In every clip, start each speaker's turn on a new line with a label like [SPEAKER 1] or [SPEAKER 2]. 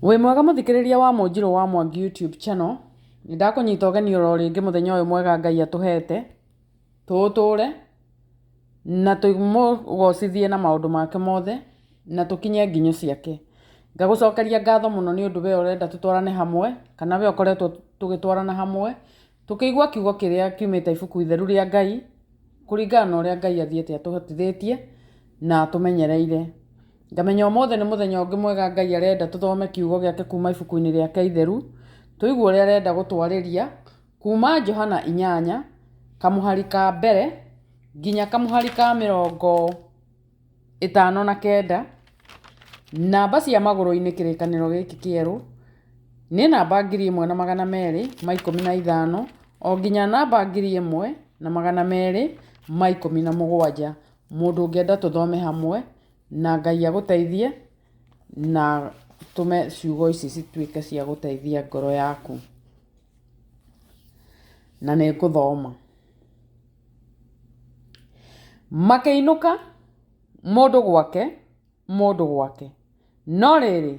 [SPEAKER 1] Wĩ mwega mũthikĩrĩria wa Mũnjirũ wa Mwangi YouTube channel, nĩndakũnyita ũgeni oro rĩngĩ mũthenya ũyũ mwega Ngai atũhete tũũtũre na tũmũgocithie na maũndũ make mothe na tũkinye nginyo ciake. Ngagũcokeria ngatho mũno nĩ ũndũ we ũrenda tũtwarane hamwe, kana we ũkoretwo tũgĩtwarana hamwe tũkĩigua kiugo kĩrĩa kiumĩte ibuku itheru rĩa Ngai kũringana na ũrĩa Ngai athiĩte atũhotithĩtie na atũmenyereire. Ngamenya ũmũthĩ nĩ mũthenya ũngĩ mwega Ngai arenda tũthome kiugo gĩake kuma ibuku-inĩ rĩake itheru, tũigue ũrĩa arenda gũtwarĩria kuma Johana 8 kamũhari ka mbere nginya kamũhari ka 59. Namba cia magũrũ-inĩ kĩrĩkanĩro gĩkĩ kĩerũ nĩ namba 1215 o nginya namba 1217. Mũndũ ũngĩenda tũthome hamwe na Ngai agũteithie na tũme ciugo ici cituĩke cia gũteithia ngoro yaku. Na nĩ ngũthoma. Makĩinũka mũndũ gwake. No rĩrĩ,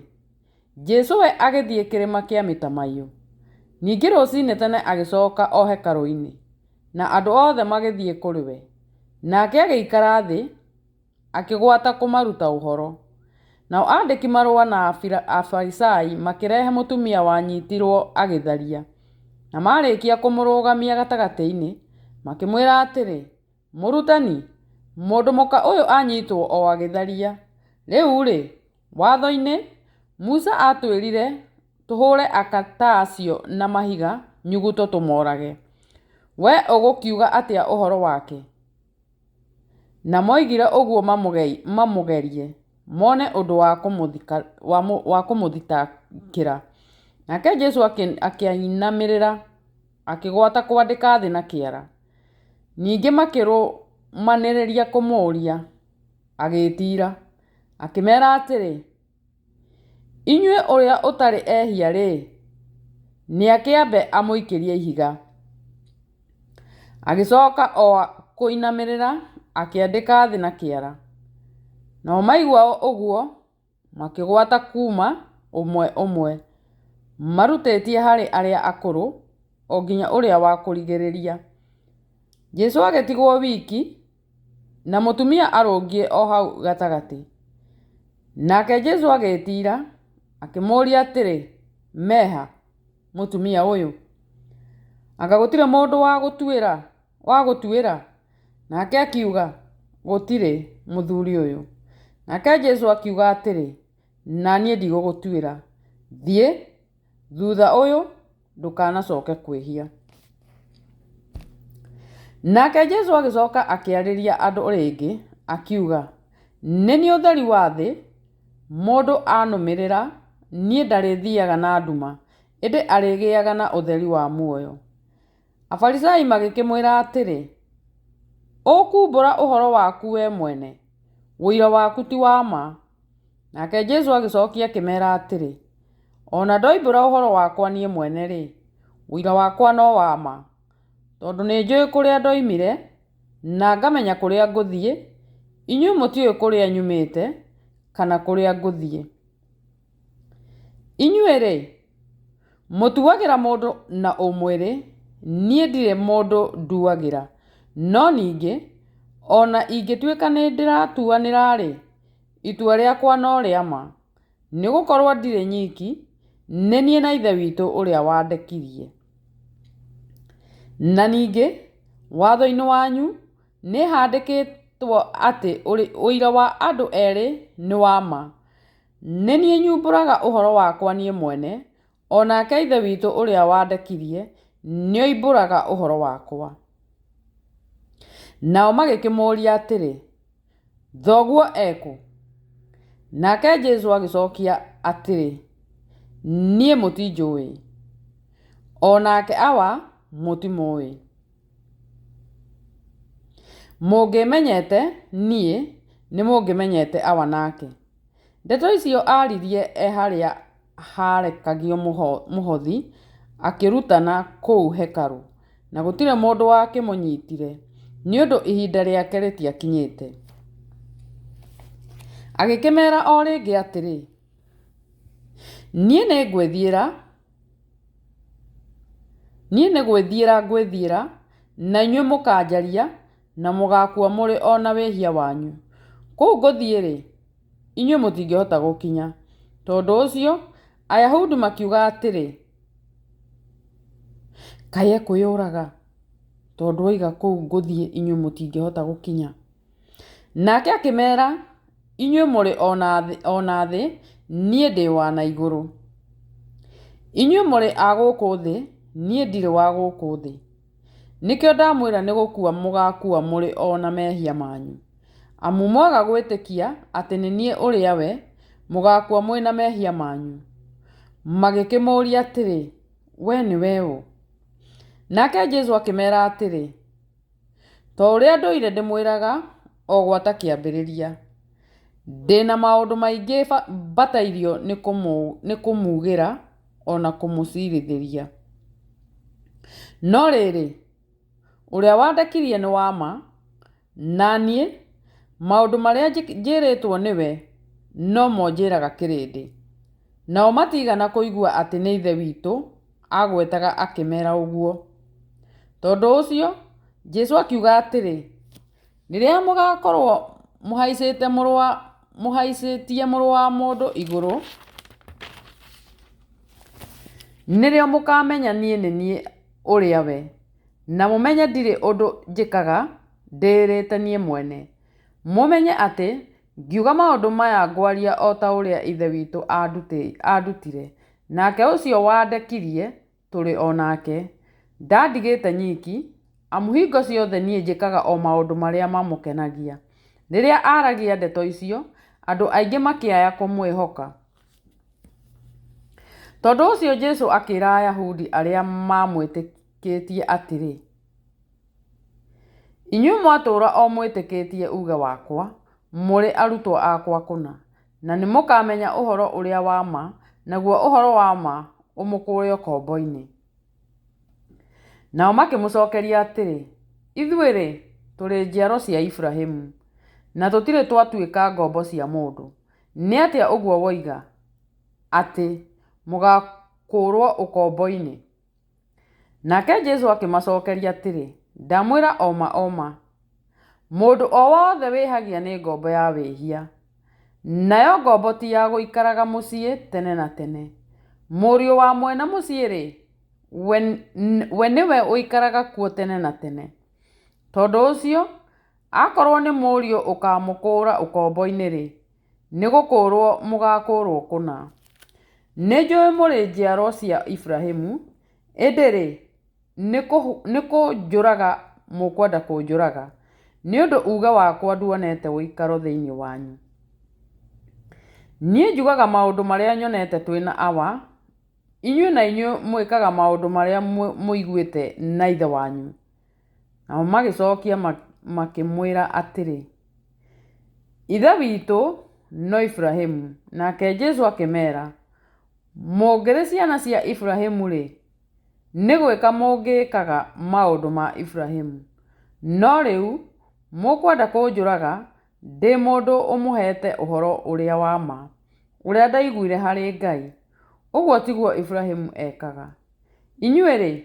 [SPEAKER 1] Jesũ we agĩthiĩ kĩrĩma kĩa Mĩtamaiyũ. Ningĩ rũciinĩ tene agĩcoka o hekarũ-inĩ, na andũ othe magĩthiĩ kũrĩ we. Nake agĩikara thĩ akĩgwata kũmaruta ũhoro. Nao andĩki marũa na Afarisai makĩrehe mũtumia wanyitirwo agĩtharia, na marĩkia kũmũrũgamia gatagatĩ-inĩ makĩmwĩra atĩrĩ, Mũrutani, mũndũ mũka ũyũ anyitwo o agĩtharia. Rĩu-rĩ, watho-inĩ Musa atwĩrire tũhũre aka ta acio na mahiga nyuguto tũmorage. We ũgũkiuga atĩa ũhoro wake? Na moigire ũguo mamũgerie mone ũndũ wa kũmũthitangĩra. Nake Jesũ akĩinamĩrĩra akĩgwata kwandĩka thĩ na kĩara. Ningĩ makĩrũmanĩrĩria kũmũũria, agĩĩtira akĩmeera atĩrĩ, inyuĩ ũrĩa ũtarĩ ehia-rĩ, nĩakĩambe amũikĩrie ihiga. Agĩcoka o kũinamĩrĩra akĩandĩka thĩ na kĩara. Nao maigua ũguo makĩgwata kuma ũmwe marutĩtie harĩ arĩa akũrũ o nginya ũrĩa wa kũrigĩrĩria. Jesũ agĩtigwo wiki na mũtumia arũngiĩ o hau gatagatĩ. Nake Jesũ agĩĩtira akĩmũũria atĩrĩ, meha mũtumia ũyũ? Anga gũtirĩ mũndũ wa gũtuĩra? Nake akiuga, gũtirĩ mũthuri ũyũ. Nake Jesũ akiuga atĩrĩ, na niĩ ndigũgũtuĩra. Thiĩ, thutha ũyũ ndũkanacoke kwĩhia. Nake Jesũ agĩcoka akĩarĩria andũ rĩngĩ akiuga, nĩ niĩ ũtheri wa thĩ, mũndũ anũmĩrĩra niĩ ndarĩthiaga na nduma, ĩndĩ arĩgĩaga na ũtheri wa muoyo. Afarisai magĩkĩmwĩra atĩrĩ, ũkumbũra ũhoro waku we mwene, ũira waku ti wa ma. Nake Jesũ agĩcokia akĩmeera atĩrĩ, ona ndoimbũra ũhoro wakwa niĩ mwene-rĩ, ũira wakwa no wa ma, tondũ nĩ njũĩ kũrĩa ndoimire na ngamenya kũrĩa ngũthiĩ, inyuĩ mũtiũĩ kũrĩa nyumĩte kana kũrĩa ngũthiĩ. Inyuĩ-rĩ, mũtuagĩra mũndũ na ũmwĩrĩ, niĩ ndirĩ mũndũ nduagĩra. No ningĩ, ona ingĩtuĩka nĩ ndĩratuanĩra-rĩ, itua rĩakwa no rĩa ma, nĩgũkorwo ndirĩ nyiki, nĩ niĩ na Ithe witũ ũrĩa wandekirie. Na ningĩ, watho-inĩ wanyu nĩ handĩkĩtwo atĩ ũira wa andũ erĩ nĩ wa ma. Nĩ niĩ nyumbũraga ũhoro wakwa niĩ mwene, onake Ithe witũ ũrĩa wandekirie nĩoimbũraga ũhoro wakwa. Nao magĩkĩmũũria atĩrĩ, thoguo ekũ? Nake Jesũ agĩcokia atĩrĩ, niĩ mũtinjũĩ, onake awa mũtimũĩ. Mũngĩmenyete niĩ, nĩ mũngĩmenyete awa nake. Ndeto icio aririe harĩa harekagio mũhothi akĩrutana kũu hekarũ, na gũtirĩ mũndũ wakĩmũnyitire nĩ ũndũ ihinda rĩake rĩtiakinyĩte. Agĩkĩmeera o rĩngĩ atĩrĩ, niĩ nĩ ngwĩthiĩra na inyuĩ mũkanjaria na mũgakua mũrĩ ona wĩhia wanyu. Kũu ngũthiĩ-rĩ, inyuĩ mũtingĩhota gũkinya. Tondũ ũcio Ayahudi makiuga atĩrĩ, kaĩ ekwĩyũraga tondũ oiga kũu ngũthiĩ inyuĩ mũtingĩhota gũkinya. Nake akĩmera, inyuĩ mũrĩ ona thĩ, niĩ ndĩ wa na igũrũ. Inyuĩ mũrĩ a gũkũ thĩ, niĩ ndirĩ wa gũkũ thĩ. Nĩkĩo ndamwĩra nĩ gũkua mũgakua mũrĩ ona mehia manyu. Amu mwaga gwĩtĩkia atĩ nĩ niĩ ũrĩa we, mũgakua mwĩna mehia manyu. Magĩkĩmũũria atĩrĩ, we nĩwe ũ? Nake Jesũ akĩmera atĩrĩ, ta ũrĩa ndũire ndĩmwĩraga o gwata kĩambĩrĩria. Ndĩna maũndũ maingĩ mbatairio nĩ kũmugĩra ona kũmũcirithĩria. No rĩrĩ, ũrĩa wandekirie nĩ wa ma, na niĩ maũndũ marĩa njĩrĩtwo nĩwe no mo njĩraga kĩrĩndĩ. Nao matigana kũigua atĩ nĩ ithe witũ agwetaga akĩmera ũguo. Tondũ ũcio Jesũ akiuga atĩrĩ, rĩrĩa mũgakorwo mũhaicĩtie mũrũ wa mũndũ igũrũ, nĩrĩo mũkamenya niĩ nĩ niĩ ũrĩa we, na mũmenye ndirĩ ũndũ njĩkaga ndĩĩrĩte niĩ mwene. Mũmenye atĩ ngiuga maũndũ maya ngwaria o ta ũrĩa ithe witũ andutire. Nake ũcio wandekirie tũrĩ o nake. Ndandigĩte nyiki, amu hingo ciothe niĩ njĩkaga o maũndũ marĩa mamũkenagia. Rĩrĩa aragia ndeto icio, andũ aingĩ makĩaya kũmwĩhoka. Tondũ ũcio Jesũ akĩĩra Ayahudi arĩa mamwĩtĩkĩtie atĩrĩ, inyuĩ mwatũũra o mwĩtĩkĩtie uge wakwa, mũrĩ arutwo akwa kũna, na nĩ mũkamenya ũhoro ũrĩa wa ma, naguo ũhoro wa ma ũmũkũũre ũkombo-inĩ. Nao makĩmũcokeria atĩrĩ, ithuĩ-rĩ, tũrĩ njiaro cia Iburahĩmu, na tũtirĩ twatuĩka ngombo cia mũndũ. Nĩ atĩa ũguo woiga atĩ mũgakũũrwo ũkombo-inĩ? Nake Jesũ akĩmacokeria atĩrĩ, ndamwĩra o ma, mũndũ o wothe wĩhagia nĩ ngombo ya wĩhia. Nayo ngombo ti ya gũikaraga mũciĩ tene na tene. Mũriũ wa mwene mũciĩ-rĩ, we nĩwe ũikaraga kuo tene na tene. Tondũ ũcio, akorwo nĩ mũriũ ũkamũkũũra ũkombo-inĩ-rĩ, nĩ gũkũũrwo mũgakũũrwo kũna. Nĩ njũĩ mũrĩ njiaro cia Iburahĩmu, ĩndĩ-rĩ, nĩ kũnjũraga mũkwenda kũnjũraga, nĩ ũndũ uge wakwa nduonete ũikaro thĩinĩ wanyu. Niĩ njugaga maũndũ marĩa nyonete twĩna awa, inyuĩ na inyuĩ mwĩkaga maũndũ marĩa mũiguĩte na ithe wanyu. Nao magĩcokia makĩmwĩra atĩrĩ, ithe witũ no Iburahĩmu. Nake Jesũ akĩmera, mũngĩrĩ ciana cia Iburahĩmu-rĩ, nĩ gwĩka mũngĩkaga maũndũ ma Iburahĩmu. No rĩu mũkwenda kũnjũraga ndĩ mũndũ ũmũhete ũhoro ũrĩa wa ma, ũrĩa ndaiguire harĩ Ngai. Ũguo tiguo Iburahĩmu ekaga. Inyuĩ-rĩ,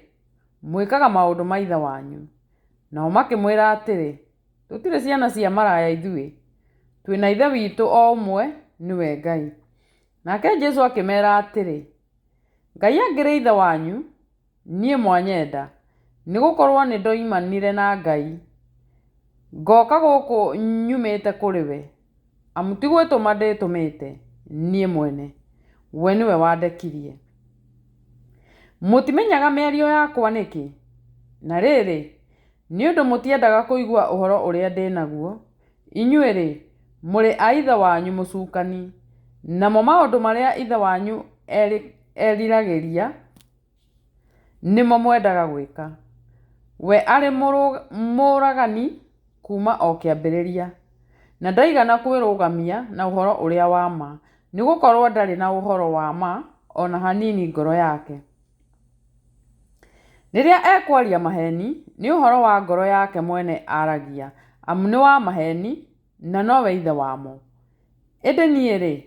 [SPEAKER 1] mwĩkaga maũndũ ma ithe wanyu. Nao makĩmwĩra atĩrĩ, tũtirĩ ciana cia maraya ithuĩ, twĩna ithe witũ o ũmwe, nĩwe Ngai. Nake Jesũ akĩmera atĩrĩ, Ngai angĩrĩ ithe wanyu, niĩ mwanyenda, nĩ gũkorwo nĩ ndoimanire na Ngai, ngoka gũkũ nyumĩte kũrĩ we, amu ti gwĩtũma ndĩtũmĩte niĩ mwene, we nĩwe wandekirie. Mũtimenyaga mĩario yakwa nĩkĩ? Na rĩrĩ, nĩ ũndũ mũtiendaga kũigua ũhoro ũrĩa ndĩ naguo, inyuĩ-rĩ, mũrĩ a ithe wanyu mũcukani, namo maũndũ marĩa ithe wanyu eriragĩria nĩmo mwendaga gwĩka. We arĩ mũũragani kuma o kĩambĩrĩria, na ndaigana kwĩrũgamia na ũhoro ũrĩa wa ma, nĩ gũkorwo ndarĩ na ũhoro wa ma ona hanini ngoro yake. Rĩrĩa ekwaria maheni, nĩ ũhoro wa ngoro yake mwene aragia, amu nĩ wa maheni na nowe ithe wamo. Ĩndĩ niĩ-rĩ,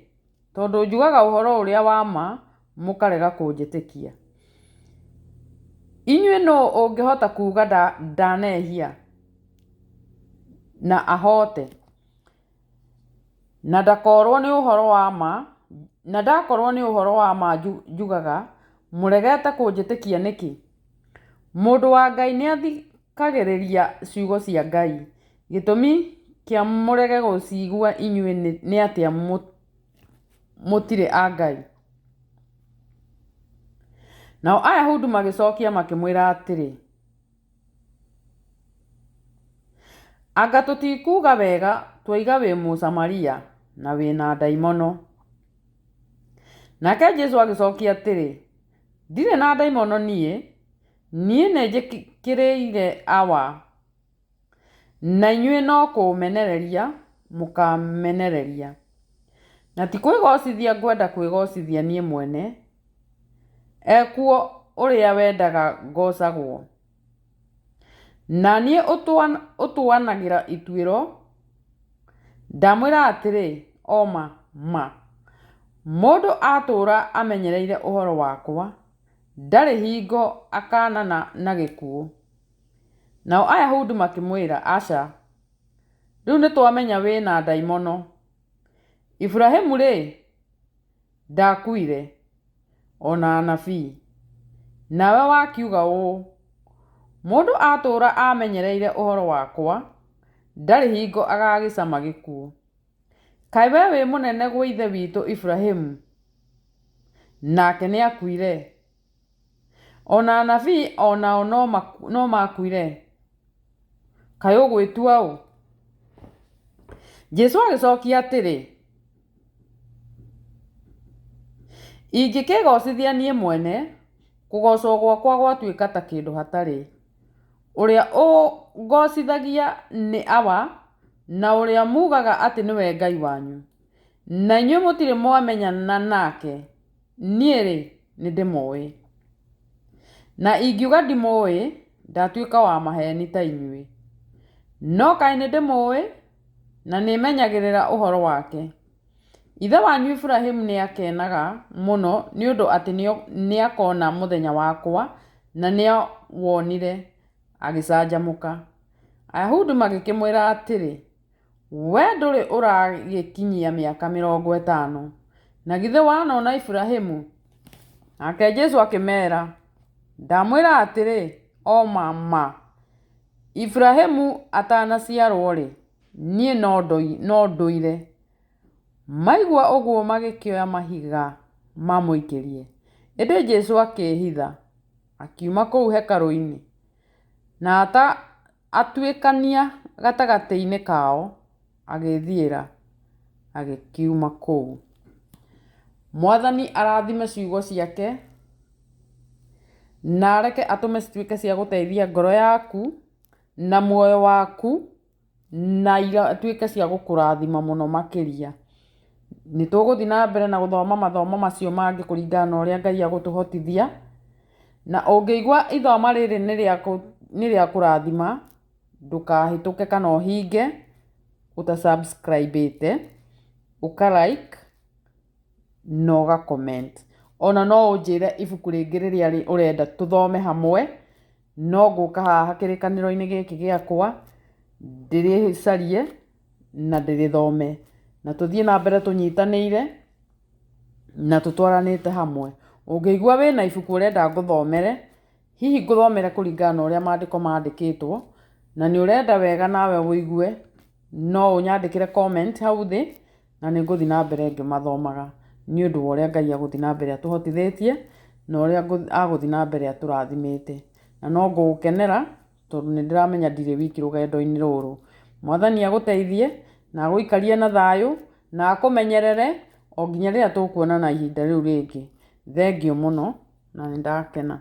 [SPEAKER 1] tondu njugaga uhoro uria wa ma mukarega kunjitikia. Inyuĩ no ũngĩhota kuga ndanehia na ahote na ndakorwo nĩ ũhoro wa ma, na ndakorwo nĩ ũhoro wa ma njugaga, mũregete kũnjĩtĩkia nĩkĩ? Mũndũ wa Ngai nĩ athikagĩrĩria ciugo cia Ngai. Gĩtũmi kĩa mũrege gũcigua inyuĩ nĩ atĩa mũtirĩ a Ngai. Nao Ayahudi magĩcokia makĩmwĩra atĩrĩ, anga tũtikuga wega twaiga wĩ Mũsamaria na wĩna ndaimono? Nake Jesũ agĩcokia atĩrĩ, ndirĩ na ndaimono niĩ nĩ njĩkĩrĩire awa, na inyuĩ no kũmenereria mũkamenereria, na ti kwĩgocithia ngwenda kwĩgocithia niĩ mwene, ekuo ũrĩa wendaga ngocagwo. Na niĩ ũtuanagĩra ituĩro, ndamwĩra atĩrĩ, ma mũndũ atũũra amenyereire ũhoro wakwa ndarĩ hingo akanana na gĩkuũ. Nao Ayahudi makĩmwĩra, aca, rĩu nĩtwamenya wĩna ndaimono. Iburahĩmu rĩ, ndakuire, ona anabii. Nawe wakiuga ũũ, mũndũ atũũra amenyereire ũhoro wakwa ndarĩ hingo agagĩcama gĩkuũ. Kaĩ we wĩ mũnene gwĩ ithe witũ Iburahĩmu, nake nĩ akuire? Ona anabii onao no makuire. Kaĩ ũgwĩtua ũ? Jesũ agĩcokia atĩrĩ, ingĩkĩgocithia niĩ mwene, kũgocwo gwakwa gwatuĩka ta kĩndũ hatarĩ. Ũrĩa ũngocithagia nĩ awa, na ũrĩa mugaga atĩ nĩwe Ngai wanyu. Na inyuĩ mũtirĩ mwamenyana nake, niĩ-rĩ nĩndĩmũĩ. Na ingiuga ndimũĩ, ndatuĩka wa maheni ta inyuĩ. No kaĩ nĩndĩmũĩ na nĩmenyagĩrĩra ũhoro wake. Ithe wanyu Iburahĩmu nĩakenaga mũno nĩũndũ atĩ nĩakona mũthenya wakwa, na nĩawonire agĩcanjamũka. Ayahudi magĩkĩmwĩra atĩrĩ, we ndũrĩ ũragĩkinyia mĩaka 50, na githĩ wanona Iburahĩmu? Nake Jesũ akĩmera, ndamwĩra atĩrĩ, ma Iburahĩmu atanaciarwo-rĩ, niĩ no ndũire. Maigua ũguo magĩkĩoya mahiga mamũikĩrie. Ĩndĩ Jesũ akĩĩhitha, akiuma kũu hekarũ-inĩ, na atuĩkania gatagatĩ-inĩ kao, agĩthiĩra, agĩkiuma kũu. Mwathani arathime ciugo ciake, na areke atũme cituĩke cia gũteithia ngoro yaku na muoyo waku, na ituĩke cia gũkũrathima mũno makĩria. Nĩtũgũthiĩ na mbere na gũthoma mathomo macio mangĩ kũringana na ũrĩa Ngai agũtũhotithia. Na ũngĩigua ithoma rĩrĩ nĩ rĩa kũrathima, ndũkahĩtũke kana ũhinge ũta-subscribe-ĩte, ũka-like na ũga-comment. Ona no ũnjĩre ibuku rĩngĩ rĩrĩa ũrenda tũthome hamwe, no ngũka haha kĩrĩkanĩro-inĩ gĩkĩ gĩakwa ndĩrĩcarie na ndĩrĩthome, na tũthiĩ na mbere tũnyitanĩire na tũtwaranĩte hamwe. Ũngĩigua wĩna ibuku ũrenda ngũthomere, hihi ngũthomere kũringana na ũrĩa maandĩko mandĩkĩtwo, na nĩ ũrenda wega nawe wũigue, no ũnyandĩkĩre comment hau thĩ, na nĩ ngũthiĩ na mbere ngĩmathomaga, nĩ ũndũ wa ũrĩa Ngai agũthiĩ na mbere atũhotithĩtie, na ũrĩa agũthiĩ na mbere atũrathimĩte. Na no ngũgũkenera tondũ nĩndĩramenya ndirĩ wiki rũgendo-inĩ rũrũ. Mwathani agũteithie na agũikarie na thayũ na akũmenyerere o nginya rĩrĩa tũkuonana ihinda rĩu rĩngĩ. Thengiũ mũno na nĩndakena.